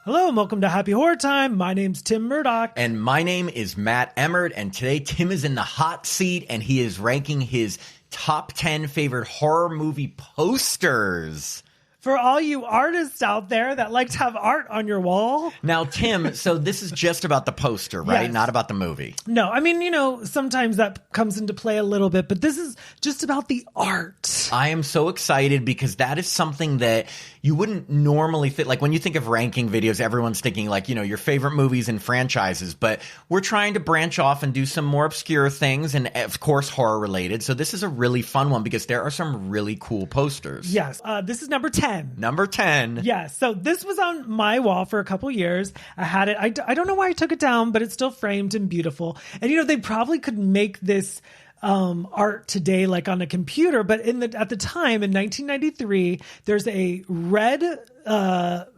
Hello and welcome to Happy Horror Time. My name's Tim Murdoch. And my name is Matt Emmert. And today Tim is in the hot seat and he is ranking his top 10 favorite horror movie posters. For all you artists out there that like to have art on your wall. Now, Tim, so this is just about the poster, right? Yes. Not about the movie. No, I mean, sometimes that comes into play a little bit, but this is just about the art. I am so excited because that is something that you wouldn't normally think. Like when you think of ranking videos, everyone's thinking like, your favorite movies and franchises, but we're trying to branch off and do some more obscure things and of course horror related. So this is a really fun one because there are some really cool posters. Yes. This is number 10. Number 10. Yes. So this was on my wall for a couple years. I had it. I don't know why I took it down, but it's still framed and beautiful. And they probably could make this art today like on a computer, but at the time in 1993 there's a red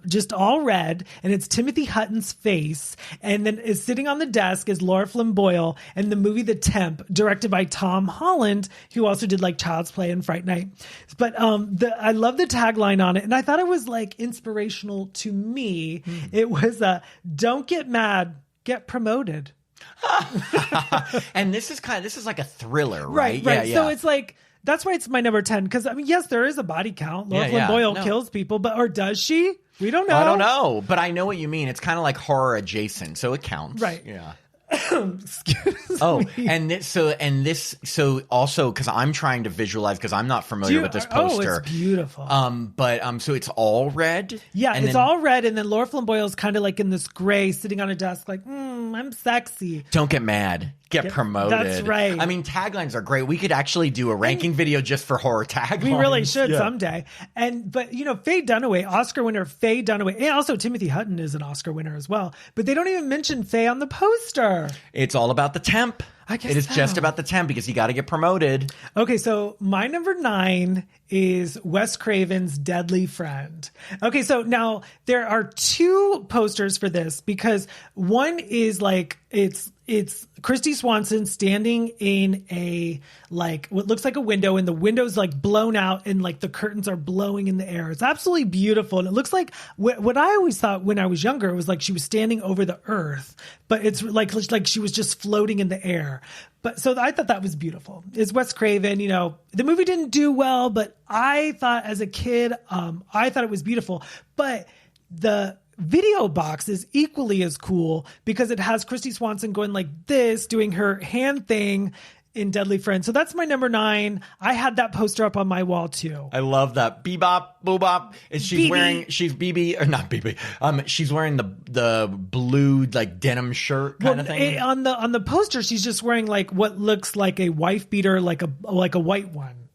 just all red, and it's Timothy Hutton's face, and then is sitting on the desk is Laura Flynn Boyle, and the movie The Temp, directed by Tom Holland, who also did like Child's Play and Fright Night. But I love the tagline on it, and I thought it was like inspirational to me. It was don't get mad, get promoted. And this is like a thriller, right? Right. Yeah. So it's like, that's why it's my number 10. Because yes, there is a body count. Laura Flynn Boyle kills people, or does she? We don't know. I don't know, but I know what you mean. It's kind of like horror adjacent, so it counts. Right. Yeah. Excuse me. So also because I'm trying to visualize because I'm not familiar with this poster. Oh, it's beautiful. So it's all red. Yeah, it's all red, and then Laura Flynn Boyle's kind of like in this gray, sitting on a desk, like, I'm sexy. Don't get mad. Get promoted. That's right. I mean, taglines are great. We could actually do a ranking video just for horror taglines. We really should someday. But Faye Dunaway, Oscar winner Faye Dunaway, and also Timothy Hutton is an Oscar winner as well. But they don't even mention Faye on the poster. It's all about the temp. I guess it is so. just about the temp because you got to get promoted. Okay, so my number 9 is Wes Craven's Deadly Friend. Okay, so now there are 2 posters for this because one is like it's Christy Swanson standing in a what looks like a window, and the window's like blown out and like the curtains are blowing in the air. It's absolutely beautiful, and it looks like what I always thought when I was younger was like she was standing over the earth, but it's like she was just floating in the air. But so I thought that was beautiful. It's Wes Craven. The movie didn't do well, but I thought as a kid, I thought it was beautiful. But the video box is equally as cool because it has Christy Swanson going like this, doing her hand thing in Deadly Friend. So that's my number 9. I had that poster up on my wall too. I love that. Bebop, boobop. She's BB, or not BB. She's wearing the blue like denim shirt kind of thing. On the poster, she's just wearing like what looks like a wife beater, like a white one.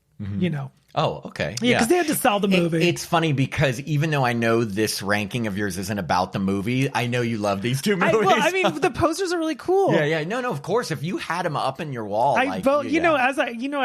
Oh, okay. Yeah, because they had to sell the movie. It's funny because even though I know this ranking of yours isn't about the movie, I know you love these 2 movies. The posters are really cool. Yeah. No, of course. If you had them up in your wall, I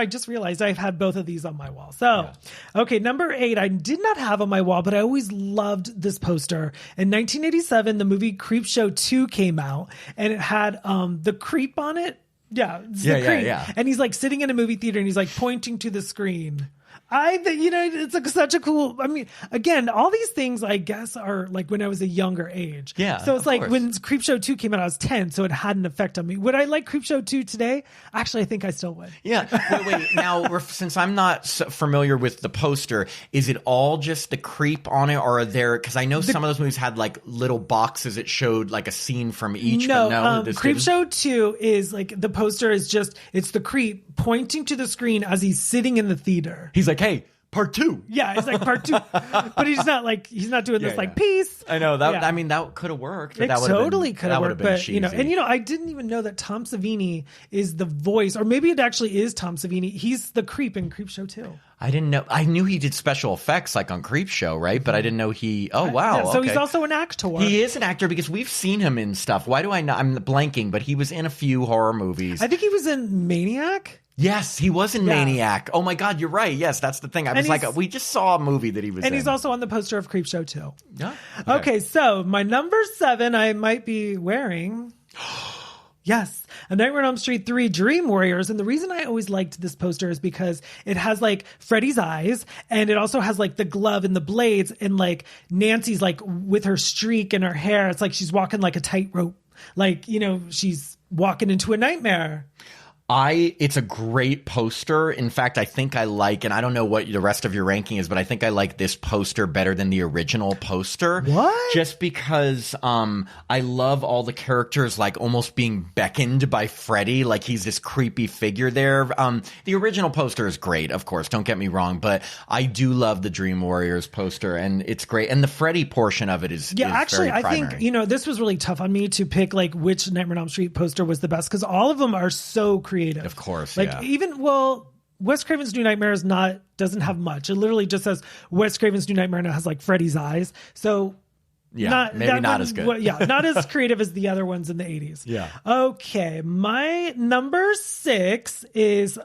just realized I've had both of these on my wall. So, Okay, number 8, I did not have on my wall, but I always loved this poster. In 1987, the movie Creepshow 2 came out, and it had the creep on it. Yeah, it's the creep. Yeah. And he's like sitting in a movie theater, and he's like pointing to the screen. It's like such a cool. I mean, again, all these things I guess are like when I was a younger age. Yeah. So it's like when Creepshow 2 came out, I was 10, so it had an effect on me. Would I like Creepshow 2 today? Actually, I think I still would. Yeah. Wait. Now, since I'm not so familiar with the poster, is it all just the creep on it, or are there? Because I know some of those movies had like little boxes that showed like a scene from each. No, this Creepshow 2 is like the poster is just it's the creep pointing to the screen as he's sitting in the theater. He's like, hey, part 2. Yeah, it's like part 2. But he's not doing this like peace. I know that. Yeah. I mean, that could have worked. It totally could have worked. But cheesy. I didn't even know that Tom Savini is the voice, or maybe it actually is Tom Savini. He's the creep in Creepshow 2. I didn't know. I knew he did special effects like on Creepshow, right? But I didn't know he. Oh wow! Yeah, so he's also an actor. He is an actor because we've seen him in stuff. Why do I know? I'm blanking, but he was in a few horror movies. I think he was in Maniac. Yes, he was in Maniac. Oh my God, you're right. Yes, that's the thing. I was like, we just saw a movie that he was in. And he's also on the poster of Creepshow 2. Yeah. Okay, so my number 7 I might be wearing. Yes. A Nightmare on Elm Street 3 Dream Warriors. And the reason I always liked this poster is because it has like Freddy's eyes and it also has like the glove and the blades and like Nancy's like with her streak in her hair. It's like she's walking like a tightrope. Like, you know, she's walking into a nightmare. It's a great poster. In fact, I think I like, and I don't know what the rest of your ranking is, but I think I like this poster better than the original poster. What? Just because I love all the characters like almost being beckoned by Freddy, like he's this creepy figure there. The original poster is great, of course, don't get me wrong, but I do love the Dream Warriors poster, and it's great. And the Freddy portion of it is actually, very primary. I think, you know, this was really tough on me to pick like which Nightmare on Elm Street poster was the best because all of them are so creative. Of course, like yeah. even Wes Craven's New Nightmare doesn't have much. It literally just says Wes Craven's New Nightmare and it has like Freddy's eyes. So yeah, maybe not as good. Not as creative as the other ones in the 80s. Yeah. Okay, my number 6 is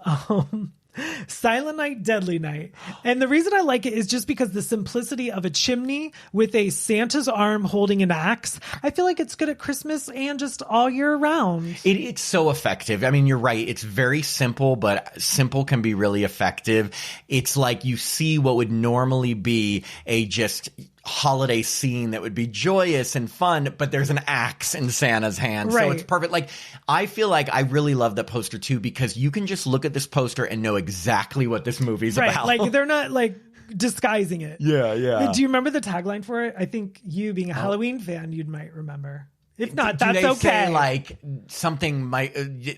Silent Night, Deadly Night. And the reason I like it is just because the simplicity of a chimney with a Santa's arm holding an axe. I feel like it's good at Christmas and just all year round. It's so effective. I mean, you're right. It's very simple, but simple can be really effective. It's like you see what would normally be a just holiday scene that would be joyous and fun, but there's an axe in Santa's hand. Right. So it's perfect. Like, I feel like I really love that poster too, because you can just look at this poster and know exactly what this movie's about. Like they're not like disguising it. Yeah. Do you remember the tagline for it? I think you being a Halloween fan, you might remember. If not, Do that's they okay. say like something?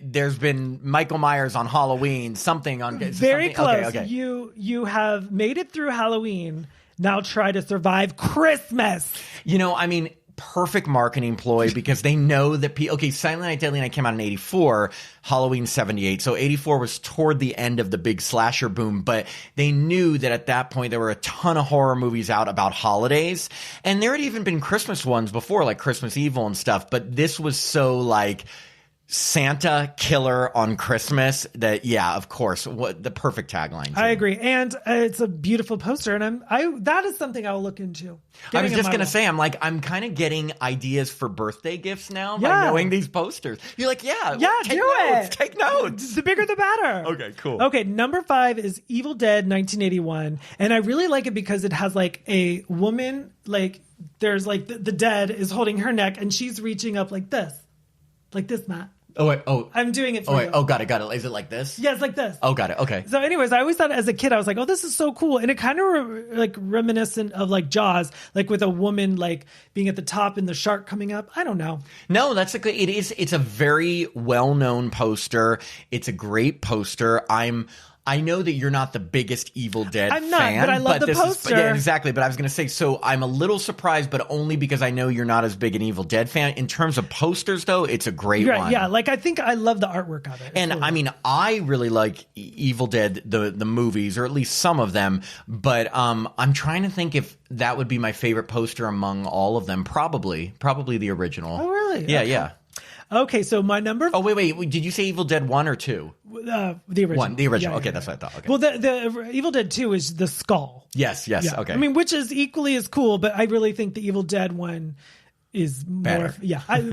There's been Michael Myers on Halloween. Something on very something, close. Okay. You have made it through Halloween. Now try to survive Christmas. You know, I mean, perfect marketing ploy because they know that Silent Night, Deadly Night came out in 84, Halloween 78. So 84 was toward the end of the big slasher boom, but they knew that at that point there were a ton of horror movies out about holidays. And there had even been Christmas ones before, like Christmas Evil and stuff, but this was so like Santa killer on Christmas that, yeah, of course, what the perfect tagline. I agree. And it's a beautiful poster. And that is something I'll look into. I was just going to say, I'm kind of getting ideas for birthday gifts now by knowing these posters. You're like, take notes. The bigger, the better. Okay, cool. Okay. Number 5 is Evil Dead 1981. And I really like it because it has like a woman, like there's like the dead is holding her neck and she's reaching up like this, Matt. Oh, wait. Oh, I'm doing it for you. Oh, got it. Is it like this? Yeah, it's like this. Oh, got it. Okay. So anyways, I always thought as a kid, I was like, oh, this is so cool. And it kind of like reminiscent of like Jaws, like with a woman like being at the top and the shark coming up. I don't know. No, it's a very well-known poster. It's a great poster. I know that you're not the biggest Evil Dead fan. I'm not, but I love the poster. Yeah, exactly. But I was going to say, so I'm a little surprised, but only because I know you're not as big an Evil Dead fan. In terms of posters, though, it's a great one. Yeah, like I think I love the artwork of it. And I mean, I really like Evil Dead, the movies, or at least some of them. But I'm trying to think if that would be my favorite poster among all of them. Probably the original. Oh, really? Yeah, okay. yeah. Okay, so my number. Oh, wait. Did you say Evil Dead 1 or 2? The original. 1, the original. Yeah, okay, yeah, that's what I thought. Okay. Well, the Evil Dead 2 is the skull. Yes. Yeah. Okay. I mean, which is equally as cool, but I really think the Evil Dead one is better.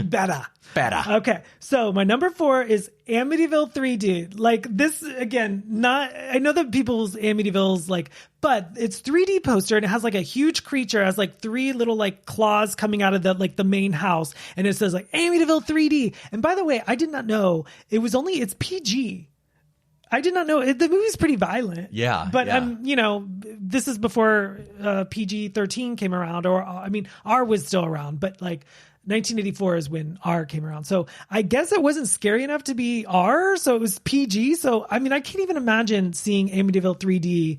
Better. Better. Okay, so my number 4 is Amityville 3D. Like this again, I know that people's Amityville's like, but it's 3D poster and it has like a huge creature, has like 3 little like claws coming out of the main house, and it says like Amityville 3D. And by the way, I did not know it's PG. I did not know the movie's pretty violent. Yeah, but yeah. This is before PG-13 came around, or I mean, R was still around, but like 1984 is when R came around. So I guess it wasn't scary enough to be R, so it was PG. So I mean, I can't even imagine seeing Amityville 3D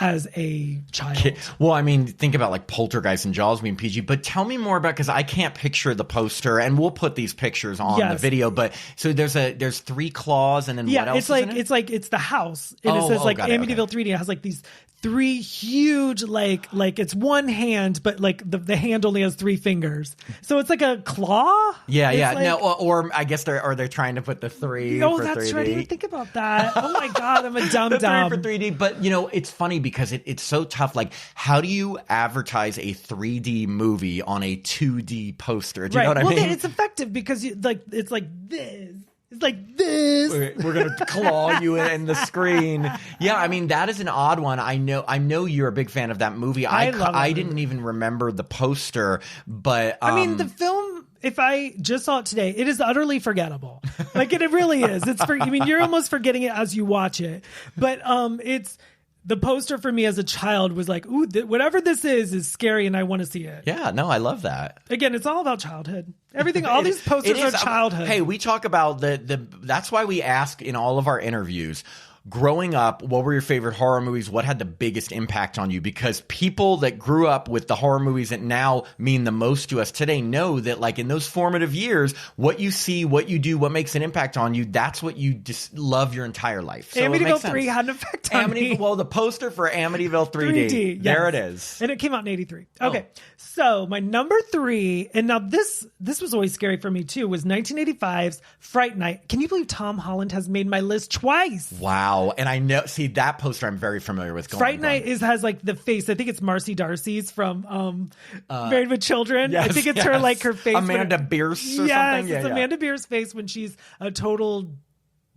as a child. Well, I mean, think about like Poltergeist and Jaws being PG, but tell me more about, because I can't picture the poster, and we'll put these pictures on the video. But so there's 3 claws, and then what else? It's the house, and it says like Amityville 3D. It has like these 3 huge like it's one hand, but like the hand only has 3 fingers, so it's like a claw. Yeah. Like, no, or I guess they're trying to put the 3. Oh, for that's 3D. right. I didn't think about that. Oh my god, I'm a dumb. 3 for 3D, but it's funny because it's so tough. Like, how do you advertise a 3D movie on a 2D poster? Do you know what I mean? It's effective because it's like this. It's like this. We're going to claw you in the screen. Yeah, I mean, that is an odd one. I know you're a big fan of that movie. I didn't even remember the poster, but I mean, the film, if I just saw it today, it is utterly forgettable. Like it really is. I mean, you're almost forgetting it as you watch it. But it's the poster for me as a child was like, ooh, whatever this is scary and I want to see it. Yeah, no, I love that. Again, it's all about childhood. Everything, all these posters are childhood. Hey, we talk about that's why we ask in all of our interviews, growing up, what were your favorite horror movies? What had the biggest impact on you? Because people that grew up with the horror movies that now mean the most to us today know that, like, in those formative years, what you see, what you do, what makes an impact on you, that's what you just love your entire life. So Amityville 3 had an effect on me. Well, the poster for Amityville 3D. Yes. There it is. And it came out in 83. Okay. So my number 3, and now this was always scary for me too, was 1985's Fright Night. Can you believe Tom Holland has made my list twice? Wow. And I know, see, that poster I'm very familiar with. Fright Night has like the face. I think it's Marcy Darcy's from Married with Children. Yes, I think it's her, like her face. Amanda Bierce or something? Yes, it's Amanda Bierce's face when she's a total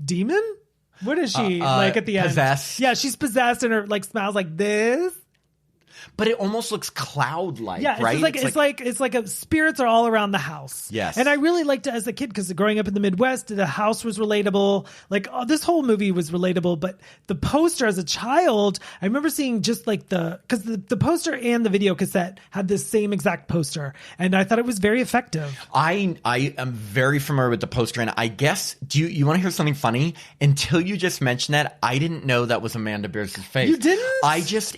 demon. What is she like at the end? Possessed. Yeah, she's possessed and her like smiles like this. But it almost looks cloud-like, yeah, right? It's like spirits are all around the house. Yes. And I really liked it as a kid because growing up in the Midwest, the house was relatable. Like this whole movie was relatable, but the poster as a child, I remember seeing just like because the poster and the video cassette had this same exact poster, and I thought it was very effective. I am very familiar with the poster, and I guess, you want to hear something funny? Until you just mentioned that, I didn't know that was Amanda Bierce's face. You didn't?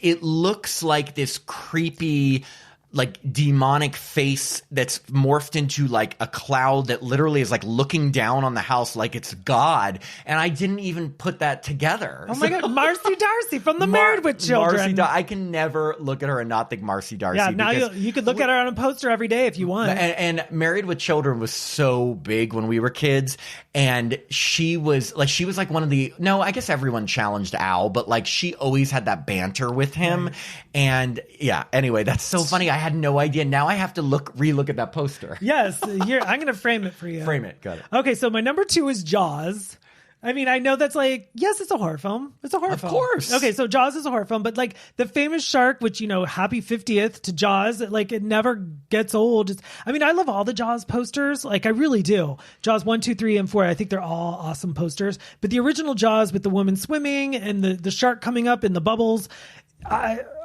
It looks like this creepy, like demonic face that's morphed into like a cloud that literally is like looking down on the house like it's God. And I didn't even put that together. Oh my God. Marcy Darcy from the Married with Children. I can never look at her and not think Marcy Darcy. Yeah, now you could look at her on a poster every day if you want. And Married with Children was so big when we were kids. And she was like one of I guess everyone challenged Al, but like she always had that banter with him. Right. And yeah, anyway, that's so funny. I had no idea. Now I have to relook at that poster. Yes, here I'm going to frame it for you. Frame it. Got it. Okay, so my number 2 is Jaws. I mean, I know that's like, yes, it's a horror film. It's a horror film. Of course. Okay, so Jaws is a horror film, but like the famous shark, which, happy 50th to Jaws, it never gets old. I love all the Jaws posters. Like, I really do. Jaws 1, 2, 3, and 4, I think they're all awesome posters. But the original Jaws with the woman swimming and the shark coming up in the bubbles,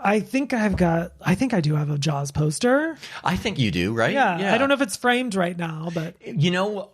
I think I do have a Jaws poster. I think you do, right? Yeah. I don't know if it's framed right now, but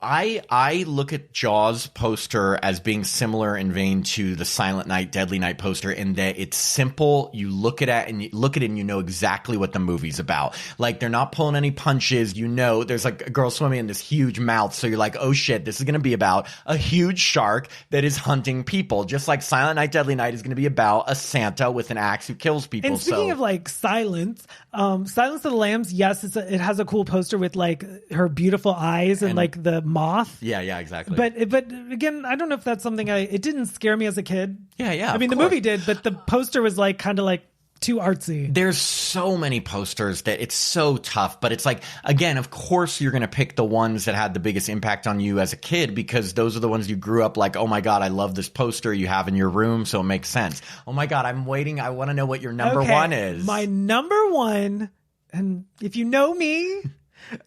I look at Jaws poster as being similar in vein to the Silent Night, Deadly Night poster in that it's simple. You look at it and you know exactly what the movie's about. Like, they're not pulling any punches. There's like a girl swimming in this huge mouth. So you're like, oh shit, this is going to be about a huge shark that is hunting people. Just like Silent Night, Deadly Night is going to be about a Santa with an axe who kills people. And speaking of like Silence of the Lambs, yes, it has a cool poster with like her beautiful eyes and like the moth. Yeah, exactly. But again, I don't know if that's something it didn't scare me as a kid. Yeah. I mean, the movie did, but the poster was like kind of like too artsy. There's so many posters that it's so tough, but it's like, again, of course you're going to pick the ones that had the biggest impact on you as a kid because those are the ones you grew up like, oh my God, I love this poster you have in your room, so it makes sense. Oh my God, I'm waiting. I want to know what your number 1 is. My number 1, and if you know me,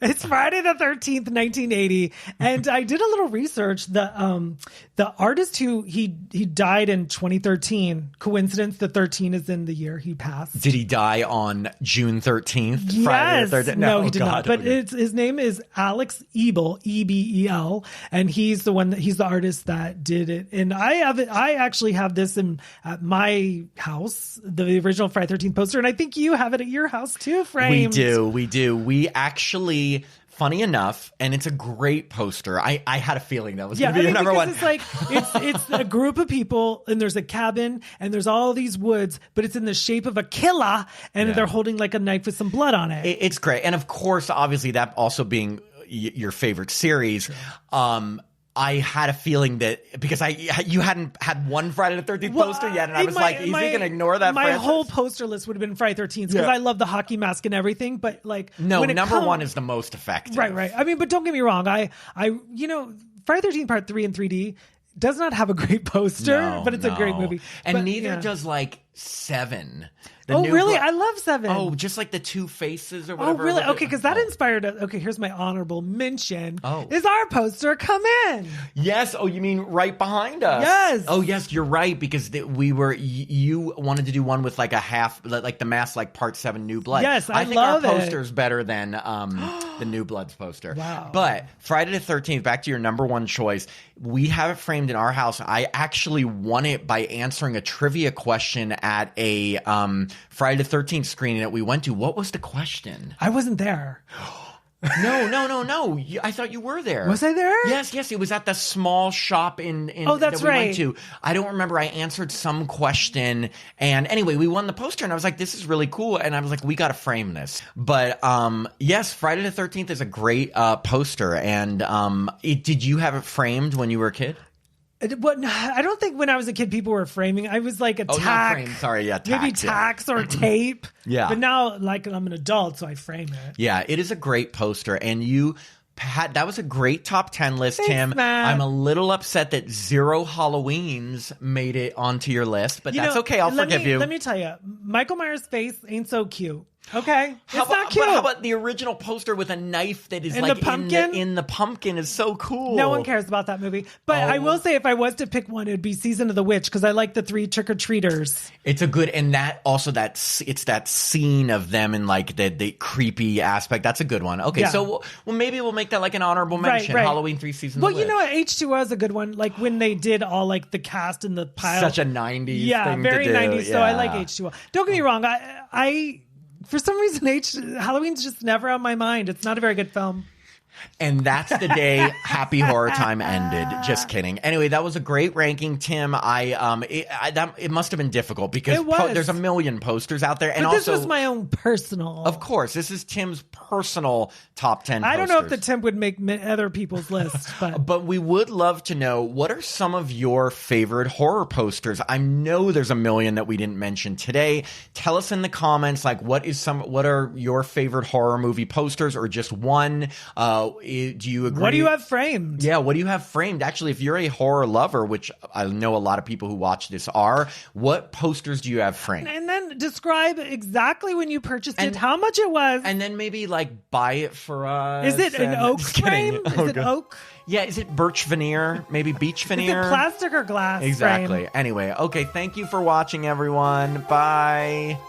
it's Friday the 13th, 1980. And I did a little research. The artist who he died in 2013. Coincidence, the 13 is in the year he passed. Did he die on June 13th? Yes. Friday the 13th? No, he did not. But his name is Alex Ebel, Ebel, and he's the artist that did it. And I actually have this at my house, the original Friday the 13th poster, and I think you have it at your house too, framed. We do. We actually, funny enough, and it's a great poster. I had a feeling that was going to be your number 1. It's like it's a group of people, and there's a cabin, and there's all these woods, but it's in the shape of a killer, and they're holding like a knife with some blood on it. It's great, and of course, obviously, that also being your favorite series. I had a feeling that because you hadn't had one Friday the 13th poster yet, and I was like, is he going to ignore that? My franchise? whole poster list would have been Friday 13th because I love the hockey mask and everything. But like, no, number one is the most effective. Right. I mean, but don't get me wrong. I Friday 13th Part 3 in 3D does not have a great poster, but it's a great movie. And neither does like 7. Really? I love 7. Oh, just like the two faces or whatever. Oh, really? Okay, because that inspired us. Okay, here's my honorable mention. Oh. Is our poster Come In? Yes. Oh, you mean right behind us? Yes. Oh, yes, you're right, because you wanted to do one with like a half, like the mask, like Part 7 New Blood. Yes, I think love our poster's better than the New Bloods poster. Wow. But Friday the 13th, back to your number one choice, we have it framed in our house. I actually won it by answering a trivia question at a Friday the 13th screening that we went to. What was the question? I wasn't there. No. I thought you were there. Was I there? Yes. It was at the small shop in oh, that's that we right. went to. I don't remember. I answered some question, and anyway, we won the poster, and I was like, "This is really cool." And I was like, "We got to frame this." But yes, Friday the 13th is a great poster. And did you have it framed when you were a kid? I don't think when I was a kid people were framing. I was like a tack. Not frame. Sorry, tack, maybe tacks or tape. Yeah. But now, like, I'm an adult, so I frame it. Yeah, it is a great poster, and that was a great top 10 list, Thanks, Tim. Matt. I'm a little upset that 0 Halloweens made it onto your list, but that's okay. I'll forgive you. Let me tell you, Michael Myers' face ain't so cute. Okay, it's not cute. But how about the original poster with a knife that is in like the pumpkin? In the pumpkin is so cool. No one cares about that movie. But I will say, if I was to pick one, it'd be Season of the Witch because I like the 3 trick-or-treaters. It's a good, and that also it's that scene of them in like the creepy aspect. That's a good one. Okay, so maybe we'll make that like an honorable mention. Right. Halloween 3 Seasons. Well, of the Witch. You know what? H2O is a good one. Like when they did all like the cast and the pile. Such a 90s thing very to do. 90s. So I like H2O. Don't get me wrong. I for some reason, Halloween's just never on my mind. It's not a very good film. And that's the day Happy Horror Time ended. Just kidding. Anyway, that was a great ranking, Tim. It must have been difficult because there's a million posters out there, and but this also was my own personal. Of course, this is Tim's personal top 10. I don't know if the Tim would make other people's list, but we would love to know what are some of your favorite horror posters. I know there's a million that we didn't mention today. Tell us in the comments, like what are your favorite horror movie posters, or just one? Do you agree? What do you have framed? Yeah, what do you have framed? Actually, if you're a horror lover, which I know a lot of people who watch this are, what posters do you have framed? And then describe exactly when you purchased it, how much it was. And then maybe like buy it for us. Is it an oak frame? Is it oak? Yeah, is it birch veneer? Maybe beech veneer? Is it plastic or glass? Exactly. Frame? Anyway, okay, thank you for watching, everyone. Bye.